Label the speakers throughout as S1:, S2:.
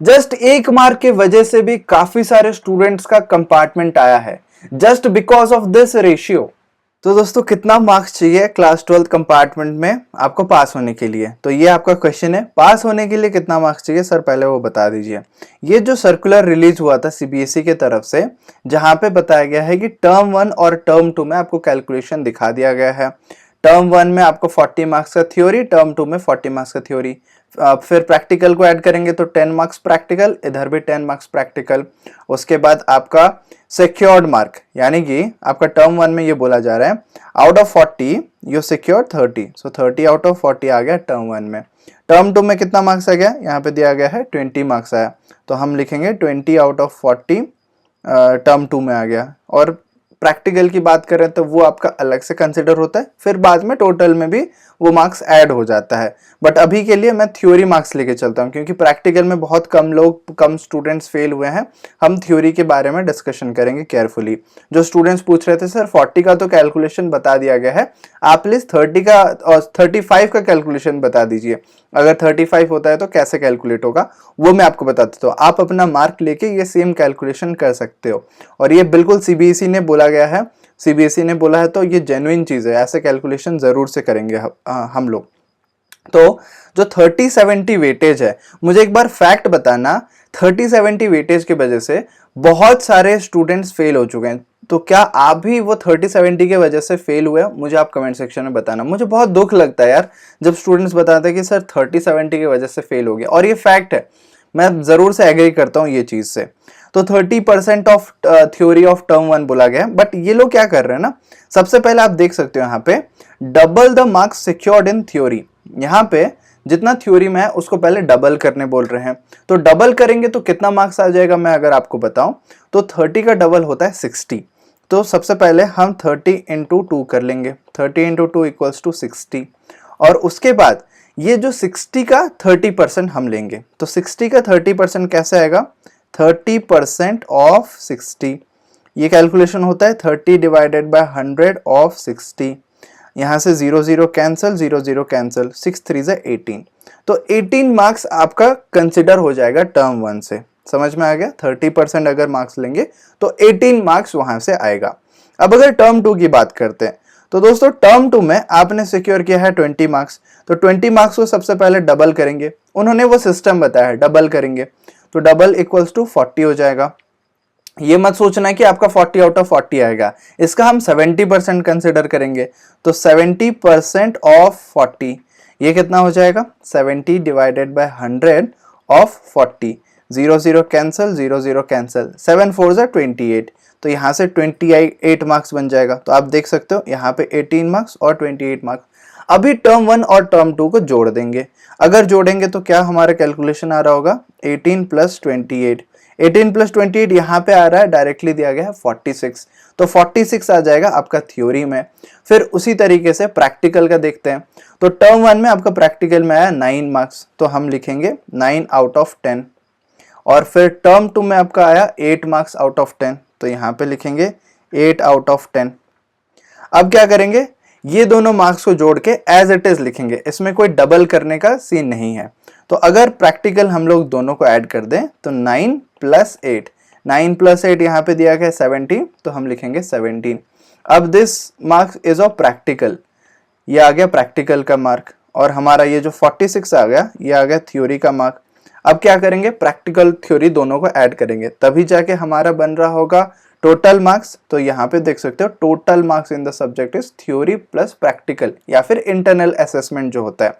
S1: Just 1 mark के वजह से भी काफी सारे स्टूडेंट्स का कंपार्टमेंट आया है, just because of this ratio. तो दोस्तों कितना मार्क्स चाहिए क्लास 12 कंपार्टमेंट में आपको पास होने के लिए? तो ये आपका क्वेश्चन है, पास होने के लिए कितना मार्क्स चाहिए सर, पहले वो बता दीजिए। ये जो सर्कुलर रिलीज हुआ था सीबीएसई के तरफ से, जहां पे बताया गया है कि टर्म 1 और टर्म 2 में आपको कैलकुलेशन दिखा दिया गया है। टर्म 1 में आपको 40 मार्क्स का थ्योरी, टर्म 2 में 40 मार्क्स का थ्योरी, फिर प्रैक्टिकल को ऐड करेंगे तो 10 मार्क्स प्रैक्टिकल, इधर भी 10 मार्क्स प्रैक्टिकल। उसके बाद आपका सिक्योर्ड मार्क, यानी कि आपका टर्म 1 में ये बोला जा रहा है out of 40 you secured 30, so 30 out of 40 आ गया टर्म 1 में। टर्म 2 में कितना मार्क्स आ गया, यहाँ पे दिया गया है 20 मार्क्स आया, तो हम लिखेंगे 20 आउट ऑफ 40 टर्म 2 में आ गया। और प्रैक्टिकल की बात करें तो वो आपका अलग से कंसिडर होता है, फिर बाद में टोटल में भी वो मार्क्स ऐड हो जाता है। बट अभी के लिए मैं थ्योरी मार्क्स लेके चलता हूँ, क्योंकि प्रैक्टिकल में बहुत कम स्टूडेंट्स फेल हुए हैं। हम थ्योरी के बारे में डिस्कशन करेंगे केयरफुली। जो स्टूडेंट्स पूछ रहे थे सर 40 का तो कैलकुलेशन बता दिया गया है, आप प्लीज 30 का और 35 का कैलकुलेशन बता दीजिए। अगर 35 होता है तो कैसे कैलकुलेट होगा वो मैं आपको बता देता हूँ। आप अपना मार्क लेके ये सेम कैलकुलेशन कर सकते हो, और ये बिल्कुल सीबीएसई ने बोला गया है, सीबीएसई ने बोला है तो ये जेन्युइन चीज है, ऐसे कैलकुलेशन जरूर से करेंगे हम लोग। तो जो 30-70 वेटेज है, मुझे एक बार फैक्ट बताना, 30-70 वेटेज की वजह से बहुत सारे स्टूडेंट्स फेल हो चुके हैं। तो क्या आप भी वो 30-70 के वजह से फेल हुए? मुझे आप कमेंट सेक्शन में बताना। मुझे बहुत दुख लगता है यार जब स्टूडेंट्स बताते हैं कि सर 30-70 की वजह से फेल हो गया, और ये फैक्ट है, मैं जरूर से एग्री करता हूँ ये चीज से। तो 30% ऑफ थ्योरी ऑफ टर्म 1 बोला गया है। बट ये लोग क्या कर रहे हैं ना, सबसे पहले आप देख सकते हो यहाँ पे double the marks secured in theory. यहाँ पे जितना थ्योरी में है उसको पहले डबल करने बोल रहे हैं। तो डबल करेंगे तो कितना मार्क्स आ जाएगा, मैं अगर आपको बताऊं तो 30 का डबल होता है 60। तो सबसे पहले हम 30 इंटू 2 कर लेंगे, 30 इंटू 2 इक्वल्स टू 60। और उसके बाद ये जो 60 का 30% हम लेंगे, तो 60 का 30% कैसे आएगा, 30% ऑफ 60। ये कैलकुलेशन होता है 30 डिवाइडेड बाय 100 ऑफ 60। यहाँ से 0 0 कैंसिल, 0 0 कैंसिल, 6 3 से 18। तो 18 मार्क्स आपका कंसिडर हो जाएगा टर्म 1 से। समझ में आ गया? 30% अगर मार्क्स लेंगे तो 18 मार्क्स वहां से आएगा। अब अगर टर्म 2 की बात करते हैं तो दोस्तों टर्म 2 में आपने सिक्योर किया है 20 मार्क्स, तो 20 मार्क्स को सबसे पहले डबल करेंगे। उन्होंने वो सिस्टम बताया है, डबल करेंगे तो डबल इक्वल्स टू 40 हो जाएगा। ये मत सोचना है कि आपका 40 आउट ऑफ 40 आएगा, इसका हम 70% कंसिडर करेंगे। तो 70% ऑफ 40 ये कितना हो जाएगा, 70 divided by 100 of 40। 0 0 cancel, 0 0 cancel, 7 4 जा 28। तो यहाँ से 28 मार्क्स बन जाएगा। तो आप देख सकते हो यहाँ पे 18 मार्क्स और 28 मार्क्स। अभी टर्म 1 और टर्म 2 को जोड़ देंगे। अगर जोड़ेंगे तो क्या हमारा कैलकुलेशन आ रहा होगा, 18 प्लस 28। 18 प्लस 28 यहाँ पे आ रहा है, डायरेक्टली दिया गया है 46। तो 46 आ जाएगा आपका थ्योरी में। फिर उसी तरीके से प्रैक्टिकल का देखते हैं। तो टर्म 1 में आपका प्रैक्टिकल में आया 9 मार्क्स, तो हम लिखेंगे 9 आउट ऑफ 10। और फिर टर्म 2 में आपका आया 8 मार्क्स आउट ऑफ 10, तो यहाँ पे लिखेंगे 8 आउट ऑफ 10। अब क्या करेंगे, ये दोनों मार्क्स को जोड़ के एज इट इज लिखेंगे, इसमें कोई डबल करने का सीन नहीं है। तो अगर प्रैक्टिकल हम लोग दोनों को ऐड कर दें तो 9 प्लस 8, 9 प्लस 8 यहाँ पे दिया गया 17, तो हम लिखेंगे 17। अब this marks is of practical, ये आ गया प्रैक्टिकल का मार्क, और हमारा ये जो 46 आ गया ये आ गया थ्योरी का मार्क। अब क्या करेंगे, प्रैक्टिकल थ्योरी दोनों को ऐड करेंगे, तभी जाके हमारा बन रहा होगा टोटल मार्क्स। तो यहाँ पे देख सकते हो total marks in the subject is theory plus practical, या फिर इंटरनल असेसमेंट जो होता है।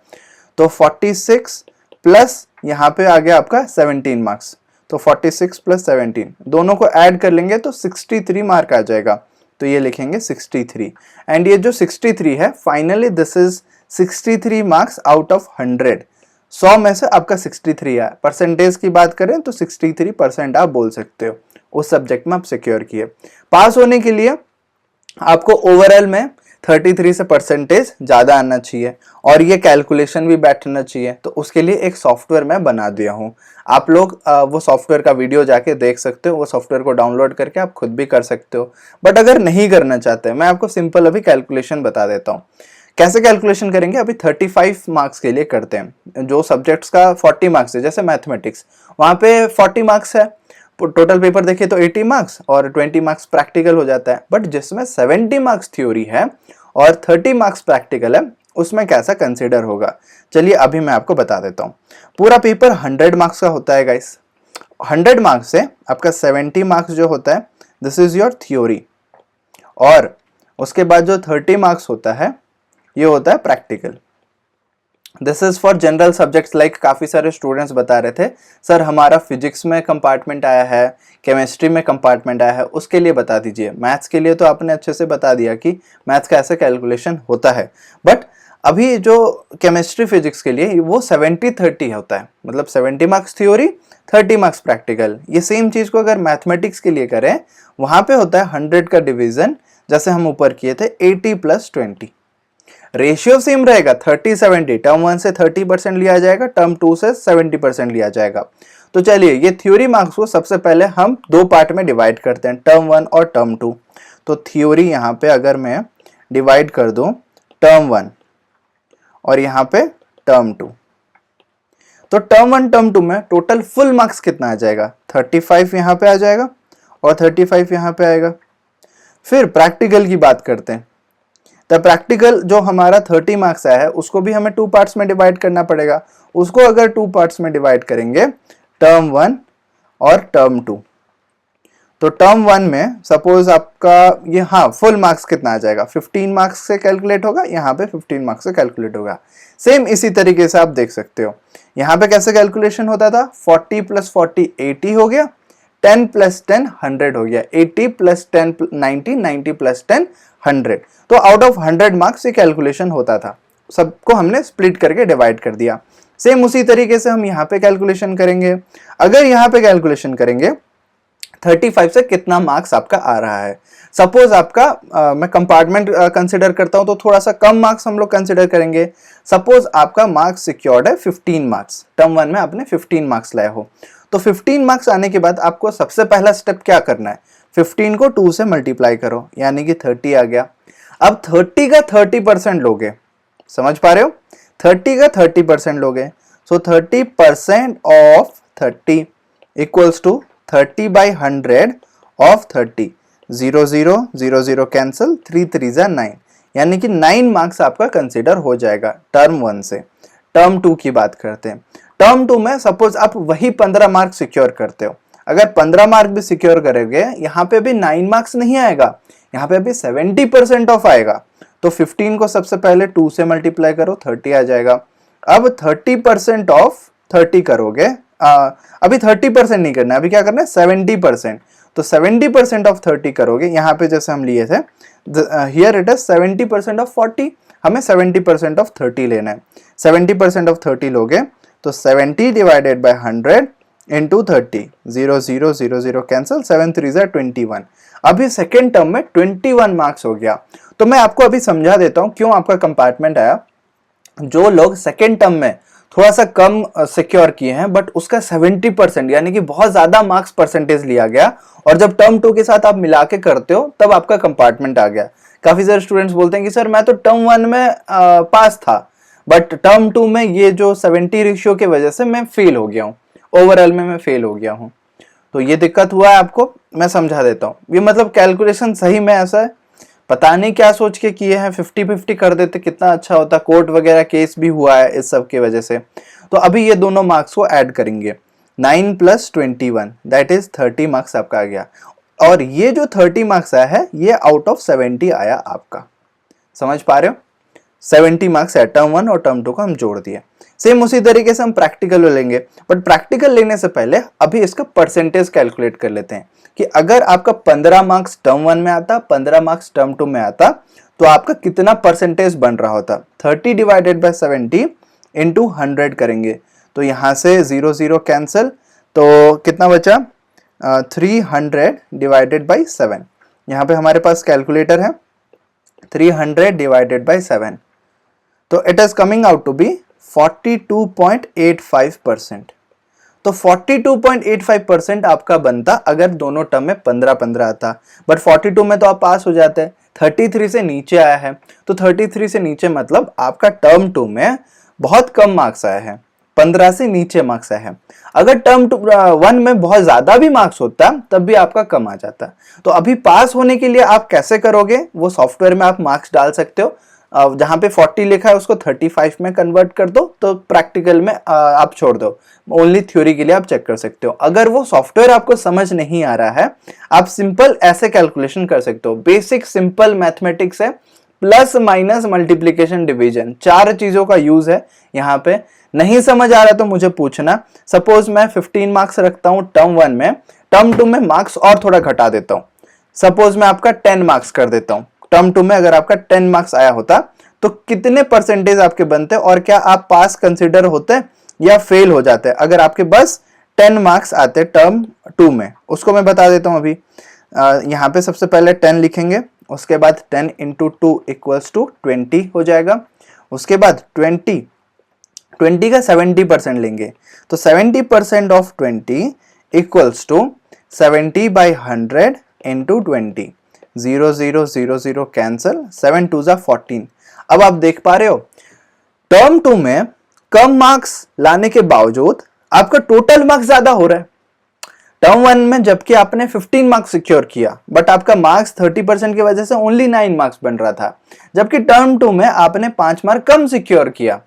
S1: तो 46 प्लस यहाँ पे आ गया आपका 17 मार्क्स, तो 46 प्लस 17 दोनों को ऐड कर लेंगे तो 63 मार्क आ जाएगा। तो ये लिखेंगे 63। एंड ये जो 63 है, finally this is 63 marks out of 100। 100 में से आपका 63 है। परसेंटेज की बात करें तो 63% आप बोल सकते हो उस सब्जेक्ट में आप सिक्योर किए। पास होने के लिए आपको ओवरऑल में 33 से परसेंटेज ज्यादा आना चाहिए, और ये कैलकुलेशन भी बैठना चाहिए। तो उसके लिए एक सॉफ्टवेयर मैं बना दिया हूँ, आप लोग वो सॉफ्टवेयर का वीडियो जाके देख सकते हो, वो सॉफ्टवेयर को डाउनलोड करके आप खुद भी कर सकते हो। बट अगर नहीं करना चाहते, मैं आपको सिंपल अभी कैलकुलेशन बता देता हूँ। कैसे कैलकुलेशन करेंगे, अभी 35 मार्क्स के लिए करते हैं। जो सब्जेक्ट्स का 40 मार्क्स है, जैसे मैथमेटिक्स, वहाँ पे 40 मार्क्स है, टोटल पेपर देखिए तो 80 मार्क्स और 20 मार्क्स प्रैक्टिकल हो जाता है। बट जिसमें 70 मार्क्स थ्योरी है और 30 मार्क्स प्रैक्टिकल है, उसमें कैसा कंसिडर होगा, चलिए अभी मैं आपको बता देता हूँ। पूरा पेपर 100 मार्क्स का होता है गाइस। 100 मार्क्स से आपका 70 मार्क्स जो होता है, दिस इज योर थ्योरी, और उसके बाद जो 30 मार्क्स होता है ये होता है practical. This is for general subjects, like काफी सारे स्टूडेंट्स बता रहे थे सर हमारा फिजिक्स में कंपार्टमेंट आया है, केमिस्ट्री में कंपार्टमेंट आया है, उसके लिए बता दीजिए। मैथ्स के लिए तो आपने अच्छे से बता दिया कि मैथ्स का ऐसे कैलकुलेशन होता है, बट अभी जो केमिस्ट्री फिजिक्स के लिए वो 70-30 होता है, मतलब 70 मार्क्स थ्योरी 30 मार्क्स प्रैक्टिकल। ये सेम चीज को अगर मैथमेटिक्स के लिए करें, वहां पे होता है 100 का डिवीजन, जैसे हम ऊपर किए थे 80+20। रेशियो सेम रहेगा 30-70, टर्म 1 से 30% लिया जाएगा, टर्म 2 से 70% लिया जाएगा। तो चलिए ये थ्योरी मार्क्स को सबसे पहले हम दो पार्ट में डिवाइड करते हैं, टर्म 1 और टर्म 2। तो थ्योरी यहाँ पे अगर मैं डिवाइड कर दूं टर्म 1 और यहाँ पे टर्म 2, तो टर्म 1 टर्म 2 में टोटल फुल मार्क्स कितना आ जाएगा, 35 यहाँ पे आ जाएगा और 35 यहाँ पे आएगा। फिर प्रैक्टिकल की बात करते हैं, तो प्रैक्टिकल जो हमारा 30 मार्क्स आया है उसको भी हमें 2 पार्ट्स में डिवाइड करना पड़ेगा। उसको अगर 2 पार्ट्स में डिवाइड करेंगे, टर्म 1 और टर्म 2, तो टर्म 1 में सपोज आपका ये फुल मार्क्स कितना आ जाएगा, 15 मार्क्स से कैलकुलेट होगा, यहाँ पे 15 मार्क्स से कैलकुलेट होगा। सेम इसी तरीके से आप देख सकते हो, यहाँ पे कैसे कैलकुलेशन होता था, 40 + 40 80 हो गया, 10 + 10 100 हो गया, 80 + 10 90, 90 + 10 100। तो आउट ऑफ 100 मार्क्स ये कैलकुलेशन होता था, सबको हमने स्प्लिट करके डिवाइड कर दिया। सेम उसी तरीके से हम यहाँ पे कैलकुलेशन करेंगे। अगर यहाँ पे कैलकुलेशन करेंगे 35 से कितना मार्क्स आपका आ रहा है, सपोज आपका मैं कंपार्टमेंट कंसिडर करता हूं तो थोड़ा सा कम मार्क्स हम लोग कंसिडर करेंगे। सपोज आपका मार्क्स सिक्योर्ड है 15 मार्क्स, टर्म 1 में आपने 15 मार्क्स लाए हो, तो 15 मार्क्स आने के बाद आपको सबसे पहला स्टेप क्या करना है, 15 को 2 से मल्टीप्लाई करो, यानी कि 30 आ गया। अब 30 का 30% लोगे, समझ पा रहे हो, 30 का 30% लोगे, so 30% of 30 equals to 30/100 of 30, 0 0 0 0 cancel, 3 3 9, यानी कि 9 मार्क्स आपका कंसिडर हो जाएगा टर्म 1 से। टर्म 2 की बात करते हैं, टर्म 2 में सपोज आप वही 15 मार्क्स सिक्योर करते हो, अगर 15 मार्क भी सिक्योर करोगे, यहाँ पे भी 9 मार्क्स नहीं आएगा, यहाँ पे भी 70% ऑफ आएगा। तो 15 को सबसे पहले 2 से मल्टीप्लाई करो, 30 आ जाएगा। अब 30% ऑफ 30 करोगे, अभी 30% नहीं करना है, अभी क्या करना है 70%, तो 70% ऑफ 30 करोगे, यहाँ पे जैसे हम लिए थे, हियर इट इज 70% ऑफ 40, हमें 70% ऑफ 30 लेना है। 70% ऑफ 30 लोगे तो 70 डिवाइडेड बाय 100 इंटू 30, 0 0 0 0 कैंसिल, 7 3 21। अभी सेकेंड टर्म में 21 मार्क्स हो गया। तो मैं आपको अभी समझा देता हूं क्यों आपका कंपार्टमेंट आया। जो लोग सेकेंड टर्म में थोड़ा सा कम सिक्योर किए हैं, बट उसका 70% यानी कि बहुत ज्यादा मार्क्स परसेंटेज लिया गया, और जब टर्म 2 के साथ आप मिला के करते हो तब आपका कंपार्टमेंट आ गया। काफी सारे स्टूडेंट्स बोलते हैं कि सर मैं तो टर्म 1 में पास था, बट टर्म 2 में ये जो 70 रेशियो के वजह से मैं फेल हो गया हूँ, ओवरऑल में मैं फेल हो गया हूँ। तो ये दिक्कत हुआ है आपको, मैं समझा देता हूँ। ये मतलब कैलकुलेशन सही में ऐसा है, पता नहीं क्या सोच के किए हैं, 50-50 कर देते कितना अच्छा होता, कोर्ट वगैरह केस भी हुआ है इस सब की वजह से। तो अभी ये दोनों मार्क्स को ऐड करेंगे, 9 + 21 दैट इज 30 मार्क्स आपका आ गया, और ये जो 30 मार्क्स आया है ये आउट ऑफ 70 आया आपका, समझ पा रहे हो। 70 मार्क्स है, टर्म 1 और टर्म 2 को हम जोड़ दिए। सेम उसी तरीके से हम प्रैक्टिकल लेंगे, बट प्रैक्टिकल लेने से पहले अभी इसका परसेंटेज कैलकुलेट कर लेते हैं कि अगर आपका 15 मार्क्स टर्म 1 में आता, 15 मार्क्स टर्म 2 में आता, तो आपका कितना परसेंटेज बन रहा होता। 30 डिवाइडेड बाय 70 इंटू 100 करेंगे, तो यहां से 0 0 कैंसिल, तो कितना बचा 300 डिवाइडेड बाय 7। यहाँ पे हमारे पास कैलकुलेटर है, 300 डिवाइडेड बाय 7, तो it is coming out to be 42.85%। तो 42.85% आपका बनता अगर दोनों टर्म में 15-15 आता, बट 42 में तो आप पास हो जाते हैं। 33 से नीचे आया है, तो 33 से नीचे मतलब आपका टर्म 2 में बहुत कम मार्क्स आया है, 15 से नीचे मार्क्स आया है। अगर टर्म 1 में बहुत ज्यादा भी मार्क्स होता तब भी आपका कम आ जाता। तो अभी पास होने के लिए आप कैसे करोगे, वो सॉफ्टवेयर में आप मार्क्स डाल सकते हो। जहां पे 40 लिखा है उसको 35 में कन्वर्ट कर दो, तो प्रैक्टिकल में आप छोड़ दो, ओनली थ्योरी के लिए आप चेक कर सकते हो। अगर वो सॉफ्टवेयर आपको समझ नहीं आ रहा है, आप सिंपल ऐसे कैलकुलेशन कर सकते हो। बेसिक सिंपल मैथमेटिक्स है, प्लस माइनस मल्टीप्लीकेशन डिवीजन, 4 चीजों का यूज है यहाँ पे। नहीं समझ आ रहा तो मुझे पूछना। सपोज मैं 15 मार्क्स रखता हूं टर्म 1 में, टर्म 2 में मार्क्स और थोड़ा घटा देता हूं। सपोज मैं आपका 10 मार्क्स कर देता हूं टर्म 2 में। अगर आपका 10 मार्क्स आया होता तो कितने परसेंटेज आपके बनते और क्या आप पास कंसिडर होते या फेल हो जाते अगर आपके बस 10 मार्क्स आते टर्म 2 में? उसको मैं बता देता हूं अभी। यहाँ पे सबसे पहले 10 लिखेंगे, उसके बाद 10 इंटू 2 इक्वल्स टू 20 हो जाएगा। उसके बाद 20 का 70% लेंगे, तो 70% of 20 equals to 70 by 100 into 20। 0 0 0 0 cancel, 7 2 जा 14। अब आप देख पा रहे हो टर्म 2 में कम मार्क्स लाने के बावजूद आपका टोटल मार्क्स ज्यादा हो रहा है। टर्म 1 में जबकि आपने 15 मार्क्स सिक्योर किया, बट आपका मार्क्स 30% की वजह से ओनली 9 मार्क्स बन रहा था, जबकि टर्म 2 में आपने 5 मार्क्स कम सिक्योर किया,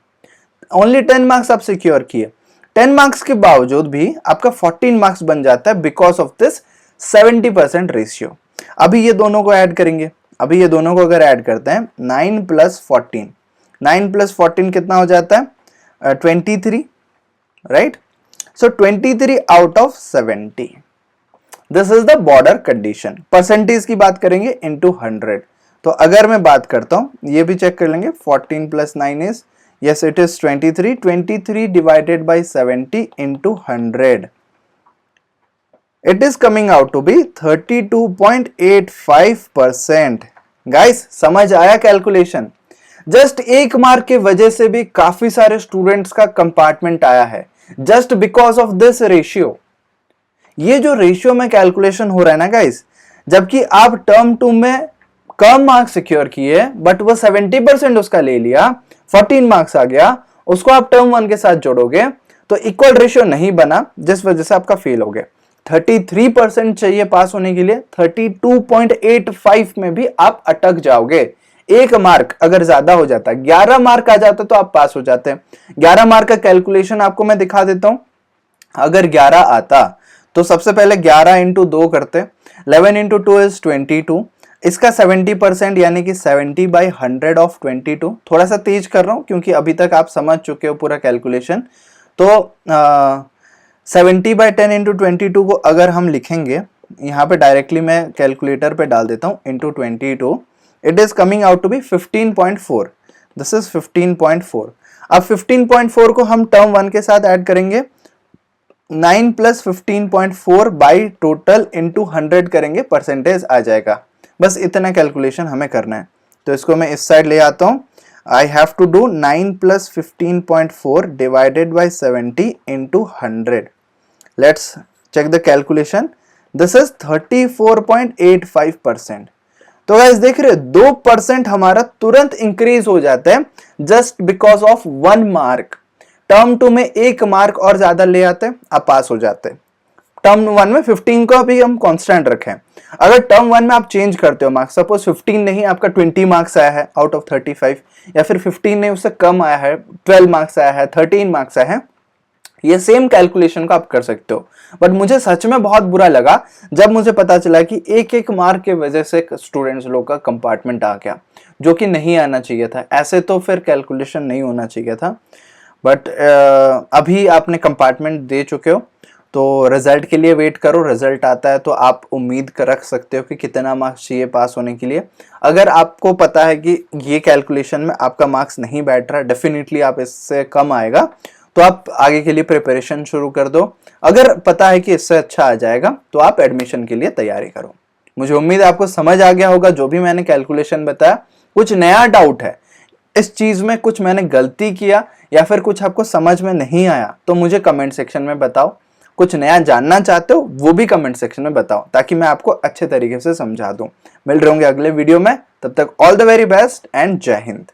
S1: ओनली 10 मार्क्स आप सिक्योर किए। 10 मार्क्स के बावजूद भी आपका 14 मार्क्स बन जाता है बिकॉज ऑफ दिस 70% रेशियो। अभी ये दोनों को ऐड करेंगे। अभी ये दोनों को अगर ऐड करते हैं, 9 प्लस 14, 9 प्लस 14 कितना हो जाता है? 23, right? So 23 out of 70, this is the border condition. Percentage की बात करेंगे इनटू 100। तो अगर मैं बात करता हूं, ये भी चेक कर लेंगे, 14 plus 9 is, yes it is 23, 23 divided by 70 into 100, it is coming out to be 32.85%। Guys समझ आया कैलकुलेशन? जस्ट 1 मार्क के वजह से भी काफी सारे स्टूडेंट्स का कंपार्टमेंट आया है, just because of this ratio. ये जो रेशियो में कैलकुलेशन हो रहा है ना गाइस, जबकि आप टर्म 2 में कम मार्क्स सिक्योर किए बट वो 70% उसका ले लिया, 14 मार्क्स आ गया, उसको आप टर्म 1 के साथ जोड़ोगे तो इक्वल रेशियो नहीं बना, जिस वजह से आपका फेल हो गया। 33% चाहिए पास होने के लिए, 32.85 में भी आप अटक जाओगे। 1 मार्क अगर ज्यादा हो जाता, 11 मार्क आ जाता तो आप पास हो जाते। 11 मार्क का कैलकुलेशन आपको मैं दिखा देता हूं। अगर 11 आता तो सबसे पहले 11 इंटू 2 करते, 11 इंटू 2 इज 22। इसका 70% यानी कि 70 बाई 100 ऑफ 22। थोड़ा सा तेज कर रहा हूं क्योंकि अभी तक आप समझ चुके हो पूरा कैलकुलेशन। तो 70 बाई 10 इंटू 22 को अगर हम लिखेंगे, यहाँ पे डायरेक्टली मैं कैलकुलेटर पे डाल देता हूँ, into 22, it is coming out to be 15.4। This is 15.4। अब 15.4 को हम टर्म 1 के साथ ऐड करेंगे, 9 प्लस 15.4 बाई टोटल इंटू 100 करेंगे, परसेंटेज आ जाएगा। बस इतना कैलकुलेशन हमें करना है। तो इसको मैं इस साइड ले आता हूं। I have to do 9 plus 15.4 divided by 70 into 100। Let's check the calculation. This is 34.85%। तो गाइस देख रहे हो 2% हमारा तुरंत इंक्रीज हो जाता है just because of 1 mark. Term 2 में 1 मार्क और ज्यादा ले आते आप पास हो जाते। टर्म 1 में 15 को अभी हम कांस्टेंट रखें, अगर टर्म 1 में आप चेंज करते हो मार्क्स, सपोज 15 नहीं आपका 20 मार्क्स आया है आउट ऑफ 35, या फिर 15 नहीं उससे कम आया है, 12 मार्क्स आया है, 13 मार्क्स आया है, ये सेम कैलकुलेशन को आप कर सकते हो। बट मुझे सच में बहुत बुरा लगा जब मुझे पता चला कि 1-1 मार्क के वजह से स्टूडेंट्स लोग का कंपार्टमेंट आ गया, जो कि नहीं आना चाहिए था। ऐसे तो फिर कैलकुलेशन नहीं होना चाहिए था। बट अभी आपने कंपार्टमेंट दे चुके हो, तो रिजल्ट के लिए वेट करो। रिजल्ट आता है तो आप उम्मीद रख सकते हो कि कितना मार्क्स चाहिए पास होने के लिए। अगर आपको पता है कि ये कैलकुलेशन में आपका मार्क्स नहीं बैठ रहा, डेफिनेटली आप इससे कम आएगा, तो आप आगे के लिए प्रिपरेशन शुरू कर दो। अगर पता है कि इससे अच्छा आ जाएगा तो आप एडमिशन के लिए तैयारी करो। मुझे उम्मीद है आपको समझ आ गया होगा जो भी मैंने कैलकुलेशन बताया। कुछ नया डाउट है इस चीज में, कुछ मैंने गलती किया या फिर कुछ आपको समझ में नहीं आया, तो मुझे कमेंट सेक्शन में बताओ। कुछ नया जानना चाहते हो वो भी कमेंट सेक्शन में बताओ, ताकि मैं आपको अच्छे तरीके से समझा दूं। मिल रहे होंगे अगले वीडियो में, तब तक all the very best and जय हिंद।